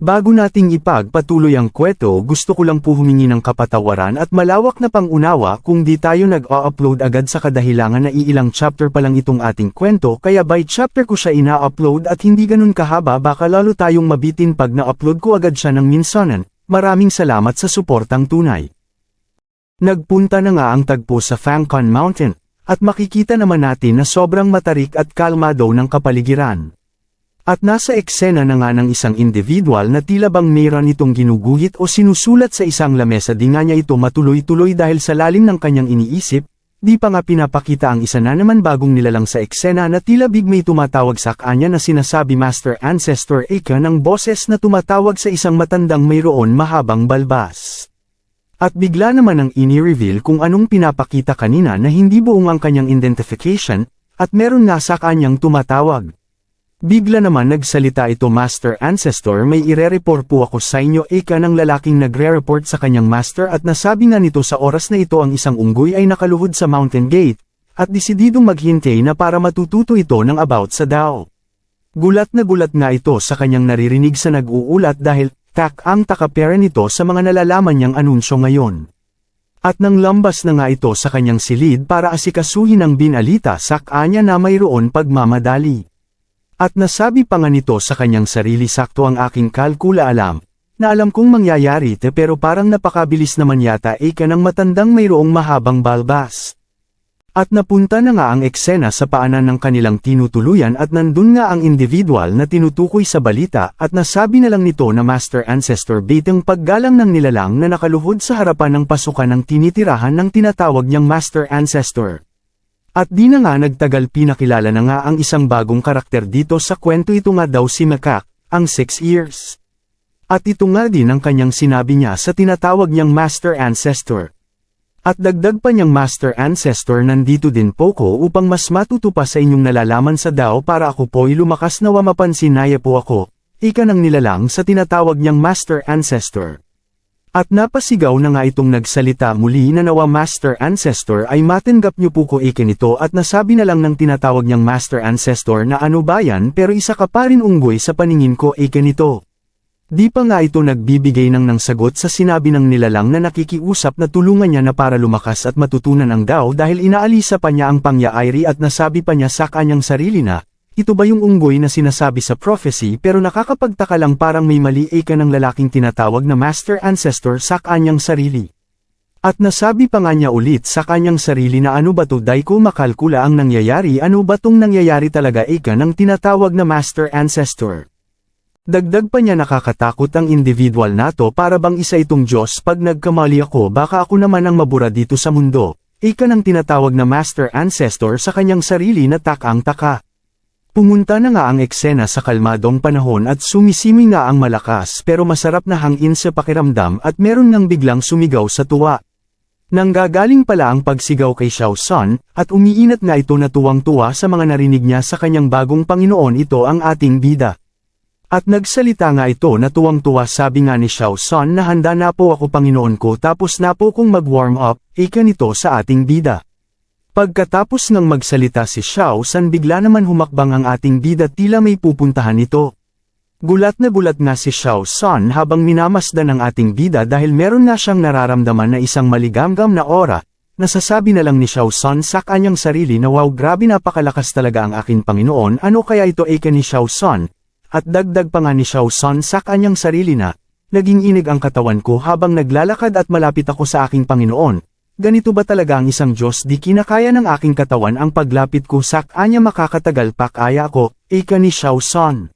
Bago nating ipagpatuloy ang kwento, gusto ko lang po humingi ng kapatawaran at malawak na pangunawa kung di tayo nag-o-upload agad sa kadahilangan na iilang chapter pa lang itong ating kwento, kaya by chapter ko siya ina-upload at hindi ganun kahaba, baka lalo tayong mabitin pag na-upload ko agad siya ng minsanan. Maraming salamat sa suportang tunay. Nagpunta na nga ang tagpo sa Fangcon Mountain, at makikita naman natin na sobrang matarik at kalmado ng kapaligiran. At nasa eksena na nga ng isang individual na tila bang mayroon itong ginuguhit o sinusulat sa isang lamesa, di nga niya ito matuloy-tuloy dahil sa lalim ng kanyang iniisip. Di pa nga pinapakita ang isa na naman bagong nilalang sa eksena na tila big may tumatawag sa kanya na sinasabi Master Ancestor Eka ng boses na tumatawag sa isang matandang mayroon mahabang balbas. At bigla naman ang ini-reveal kung anong pinapakita kanina na hindi buong ang kanyang identification, at meron nga sa kanyang tumatawag. Bigla naman nagsalita ito, Master Ancestor, may ire-report po ako sa inyo. Eka ng lalaking nagre-report sa kanyang master, at nasabi nga nito sa oras na ito ang isang unggoy ay nakaluhod sa mountain gate, at desididong maghintay na para matututo ito ng about sa Dao. Gulat na gulat nga ito sa kanyang naririnig sa nag-uulat dahil ang takapera nito sa mga nalalaman niyang anunsyo ngayon. At nang lambas na nga ito sa kanyang silid para asikasuhin ang binalita sa kanya na mayroon pagmamadali. At nasabi pa nga nito sa kanyang sarili, sakto ang aking kalkula, alam kong mangyayari pero parang napakabilis naman yata Eka ng matandang mayroong mahabang balbas. At napunta na nga ang eksena sa paanan ng kanilang tinutuluyan at nandun nga ang individual na tinutukoy sa balita at nasabi na lang nito na Master Ancestor bitang paggalang ng nilalang na nakaluhod sa harapan ng pasukan ng tinitirahan ng tinatawag niyang Master Ancestor. At di na nga nagtagal pinakilala na nga ang isang bagong karakter dito sa kwento, ito nga daw si Makak, ang 6 years. At ito nga din ang kanyang sinabi niya sa tinatawag niyang Master Ancestor. At dagdag pa niyang Master Ancestor, nandito din po ko upang mas matuto pa sa inyong nalalaman sa Dao para ako po'y lumakas nawa mapansin naya po ako, ika ng nilalang sa tinatawag niyang Master Ancestor. At napasigaw na nga itong nagsalita muli na nawa Master Ancestor ay matanggap niyo po ko ika nito, at nasabi na lang ng tinatawag niyang Master Ancestor na ano ba yan, pero isa ka pa rin unggoy sa paningin ko ika nito. Di pa nga ito nagbibigay ng sagot sa sinabi ng nilalang na nakikiusap na tulungan niya na para lumakas at matutunan ang Dao dahil inaalisa pa niya ang pangyaayari, at nasabi pa niya sa kanyang sarili na, ito ba yung unggoy na sinasabi sa prophecy, pero nakakapagtaka lang parang may mali eka ng lalaking tinatawag na Master Ancestor sa kanyang sarili. At nasabi pa nga niya ulit sa kanyang sarili na ano ba to, dahil ko makalkula ang nangyayari, ano ba tong nangyayari talaga eka ng tinatawag na Master Ancestor. Dagdag pa niya, nakakatakot ang individual na to, para bang isa itong Diyos, pag nagkamali ako baka ako naman ang mabura dito sa mundo, eka ng tinatawag na Master Ancestor sa kanyang sarili na takang-taka. Pumunta na nga ang eksena sa kalmadong panahon at sumisimi nga ang malakas pero masarap na hangin sa pakiramdam, at meron nang biglang sumigaw sa tuwa. Nanggagaling pala ang pagsigaw kay Xiao Sun, at umiinat nga ito na tuwang-tuwa sa mga narinig niya sa kanyang bagong Panginoon, ito ang ating bida. At nagsalita nga ito na tuwang-tuwa, sabi nga ni Xiao Sun na handa na po ako Panginoon ko, tapos na po kong mag-warm up, ika nito sa ating bida. Pagkatapos ng magsalita si Xiao Sun, bigla naman humakbang ang ating bida, tila may pupuntahan ito. Gulat na gulat nga si Xiao Sun habang minamasdan ang ating bida dahil meron nga siyang nararamdaman na isang maligamgam na aura. Nasasabi na lang ni Xiao Sun sa kanyang sarili na wow, grabe, napakalakas talaga ang aking Panginoon, ano kaya ito eka ni Xiao Sun? At dagdag pa nga ni Xiao Sun sa kanyang sarili na, naging inig ang katawan ko habang naglalakad at malapit ako sa aking Panginoon. Ganito ba talaga ang isang Diyos? Di kinakaya ng aking katawan ang paglapit ko sa kanya, makakatagal pa kaya ako, ika ni Xiao Sun.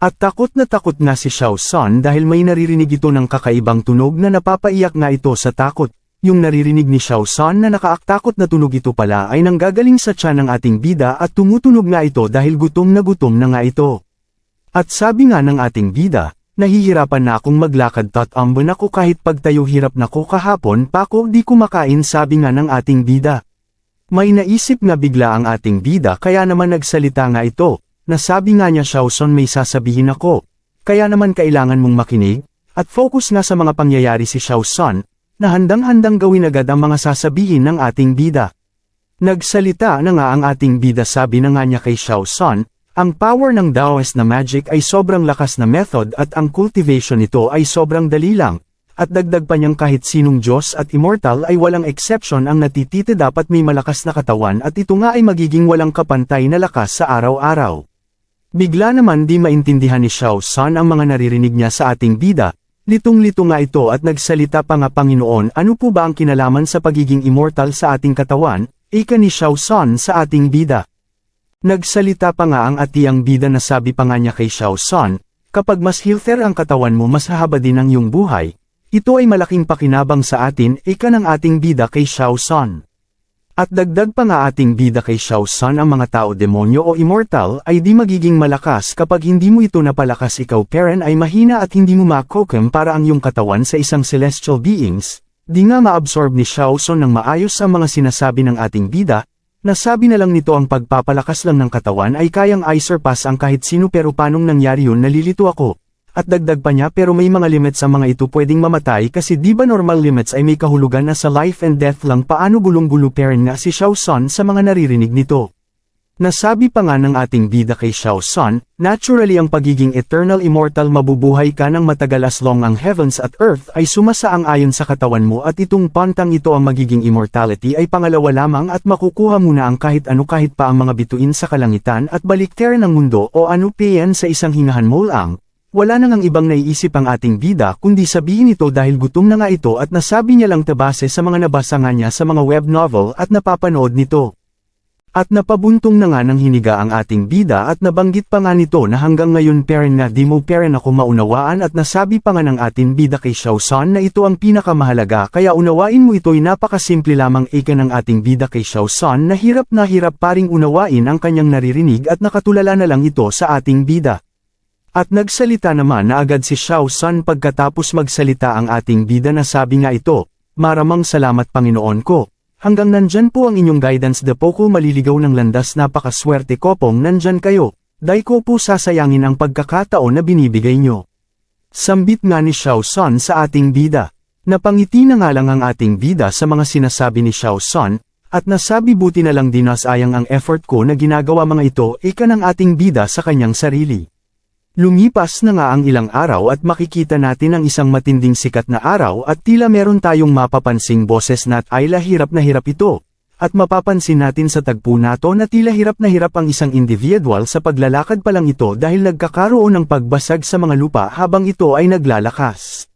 At takot na takot nga si Xiao Sun dahil may naririnig ito ng kakaibang tunog na napapaiyak nga ito sa takot. Yung naririnig ni Xiao Sun na nakaaktakot na tunog, ito pala ay nanggagaling sa tiyan ng ating bida, at tumutunog nga ito dahil gutom na nga ito. At sabi nga ng ating bida, nahihirapan na akong maglakad, tatambo na ko kahit pagtayo, hirap na ko kahapon pa ko di kumakain, sabi nga ng ating bida. May naisip nga bigla ang ating bida kaya naman nagsalita nga ito, nasabi nga niya, Xiao Sun, may sasabihin ako, kaya naman kailangan mong makinig, at focus nga sa mga pangyayari si Xiao Sun, na handang-handang gawin agad ang mga sasabihin ng ating bida. Nagsalita na nga ang ating bida, sabi na nga niya kay Xiao Sun, Ang power ng Taoist na magic ay sobrang lakas na method at ang cultivation nito ay sobrang dali lang. At dagdag pa niyang kahit sinong Diyos at immortal ay walang exception ang natitite dapat may malakas na katawan at ito nga ay magiging walang kapantay na lakas sa araw-araw. Bigla naman di maintindihan ni Xiao San ang mga naririnig niya sa ating bida. Litong-lito nga ito at nagsalita pa nga, Panginoon, ano po ba ang kinalaman sa pagiging immortal sa ating katawan? Ika ni Xiao San sa ating bida. Nagsalita pa nga ang atiyang bida na sabi pa nga niya kay Xiao San, kapag mas healthier ang katawan mo mas hahaba din ang iyong buhay. Ito ay malaking pakinabang sa atin, ika ng ating bida kay Xiao San. At dagdag pa nga ating bida kay Xiao San, ang mga tao demonyo o immortal ay di magiging malakas kapag hindi mo ito napalakas. Ikaw parent ay mahina at hindi mo makokem para ang iyong katawan sa isang celestial beings. Di nga maabsorb ni Xiao San ng maayos ang mga sinasabi ng ating bida. Nasabi na lang nito ang pagpapalakas lang ng katawan ay kayang i-surpass ang kahit sino, pero panong nangyari yun, nalilito ako. At dagdag pa niya, pero may mga limits sa mga ito, pwedeng mamatay kasi di ba normal limits ay may kahulugan na sa life and death lang. Paano gulong-gulo parent nga si Xiao San sa mga naririnig nito. Nasabi pa nga ng ating bida kay Xiao San, naturally ang pagiging eternal immortal, mabubuhay ka ng matagal as long ang heavens at earth ay sumasaang ayon sa katawan mo, at itong pantang ito ang magiging immortality ay pangalawa lamang at makukuha mo na ang kahit ano, kahit pa ang mga bituin sa kalangitan at balikter ng mundo o ano payan sa isang hingahan mo lang. Wala nang ang ibang naiisip ang ating bida kundi sabihin ito dahil gutom na nga ito, at nasabi niya lang tabase sa mga nabasa nga niya sa mga web novel at napapanood nito. At napabuntong na nga ng hiniga ang ating bida at nabanggit pa nga nito na hanggang ngayon parent nga di mo parent ako maunawaan, at nasabi pa nga ng ating bida kay Xiao San na ito ang pinakamahalaga kaya unawain mo ito'y napakasimple lamang. Ika ng ating bida kay Xiao San na hirap paring unawain ang kanyang naririnig at nakatulala na lang ito sa ating bida. At nagsalita naman na agad si Xiao San. Pagkatapos magsalita ang ating bida na sabi nga ito, maramang salamat Panginoon ko. Hanggang nandyan po ang inyong guidance, da po ko maliligaw ng landas, napakaswerte ko pong nandyan kayo. Dahil ko po sasayangin ang pagkakataon na binibigay nyo. Sambit nga ni Xiao San sa ating bida. Napangiti na nga lang ang ating bida sa mga sinasabi ni Xiao San, at nasabi buti na lang din sayang ang effort ko na ginagawa mga ito, ika ng ating bida sa kanyang sarili. Lumipas na nga ang ilang araw at makikita natin ang isang matinding sikat na araw at tila meron tayong mapapansing boses na ay hirap na hirap ito. At mapapansin natin sa tagpo nato na tila hirap na hirap ang isang individual sa paglalakad pa lang ito dahil nagkakaroon ng pagbasag sa mga lupa habang ito ay naglalakas.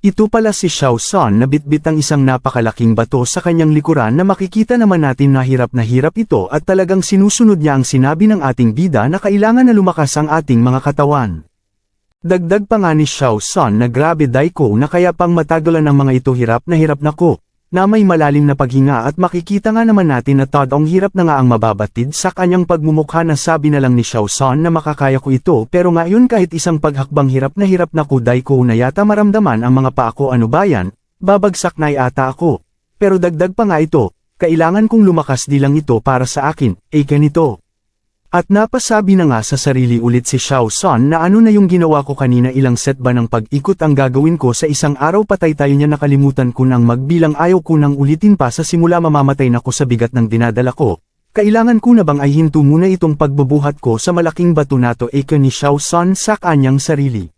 Ito pala si Xiao San na bitbit ang isang napakalaking bato sa kanyang likuran, na makikita naman natin na hirap ito at talagang sinusunod niya ang sinabi ng ating bida na kailangan na lumakas ang ating mga katawan. Dagdag pa nga ni Xiao San na grabe daiko na kaya pang matagalan ng mga ito hirap na ko, na may malalim na paghinga, at makikita nga naman natin na todong hirap na nga ang mababatid sa kanyang pagmumukha. Na sabi na lang ni Xiao San na makakaya ko ito, pero ngayon kahit isang paghakbang hirap na ko daiko na yata maramdaman ang mga paa ko. Ano ba yan? Babagsak na yata ako. Pero dagdag pa nga ito, kailangan kong lumakas di lang ito para sa akin, ganito. At napasabi na nga sa sarili ulit si Xiao San na ano na yung ginawa ko kanina, ilang set ba ng pag-ikot ang gagawin ko sa isang araw? Patay tayo niya, nakalimutan ko nang magbilang, ayaw ko nang ulitin pa sa simula, mamamatay na ko sa bigat ng dinadala ko. Kailangan ko na bang ay hinto muna itong pagbubuhat ko sa malaking bato nato, ika ni Xiao San sa kanyang sarili.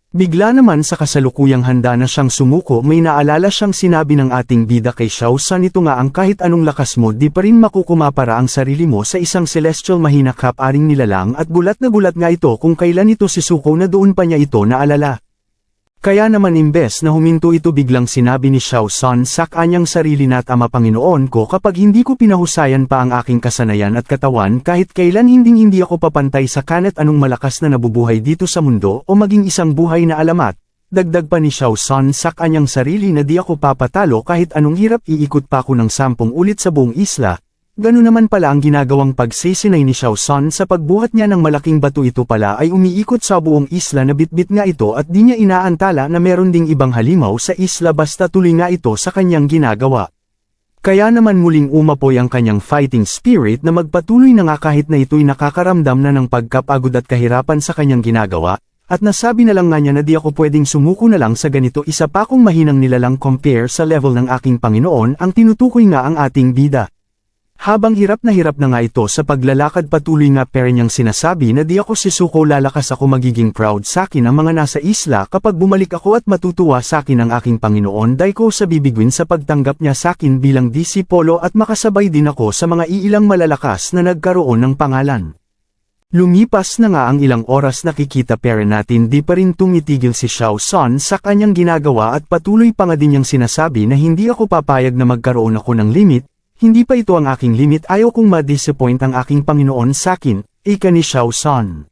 Bigla naman sa kasalukuyang handa na siyang sumuko, may naalala siyang sinabi ng ating bida kay Xiao San, ito nga ang kahit anong lakas mo di pa rin makukumapara ang sarili mo sa isang celestial mahina kaparing nilalang, at gulat na gulat nga ito kung kailan ito sisuko na doon pa niya ito naalala. Kaya naman imbes na huminto ito, biglang sinabi ni Xiao San sa kanyang sarili na Ama Panginoon ko, kapag hindi ko pinahusayan pa ang aking kasanayan at katawan, kahit kailan hindi ako papantay sa kanet anong malakas na nabubuhay dito sa mundo o maging isang buhay na alamat. Dagdag pa ni Xiao San sa kanyang sarili na di ako papatalo kahit anong hirap, iikot pa ako ng 10 ulit sa buong isla. Ganun naman pala ang ginagawang pagsisinay ni Xiao San sa pagbuhat niya ng malaking bato. Ito pala ay umiikot sa buong isla na bitbit nga ito, at di niya inaantala na meron ding ibang halimaw sa isla, basta tuloy nga ito sa kanyang ginagawa. Kaya naman muling umapoy ang kanyang fighting spirit na magpatuloy na nga kahit na ito'y nakakaramdam na ng pagkapagod at kahirapan sa kanyang ginagawa, at nasabi na lang nga niya na di ako pwedeng sumuko na lang sa ganito, isa pa akong mahinang nilalang compare sa level ng aking Panginoon, ang tinutukoy nga ang ating bida. Habang hirap na nga ito sa paglalakad patuloy nga pero niyang sinasabi na di ako sisuko lalakas ako magiging proud sa akin ang mga nasa isla kapag bumalik ako at matutuwa sa akin ang aking Panginoon dahil ko sa bibigwin sa pagtanggap niya sa akin bilang disipolo at makasabay din ako sa mga iilang malalakas na nagkaroon ng pangalan. Lumipas na nga ang ilang oras nakikita pero natin di pa rin tumitigil si Xiao San sa kanyang ginagawa at patuloy pa nga din niyang sinasabi na hindi ako papayag na magkaroon ako ng limit. Hindi pa ito ang aking limit, ayaw kong ma-disappoint ang aking Panginoon sa akin, ika ni Xiao San.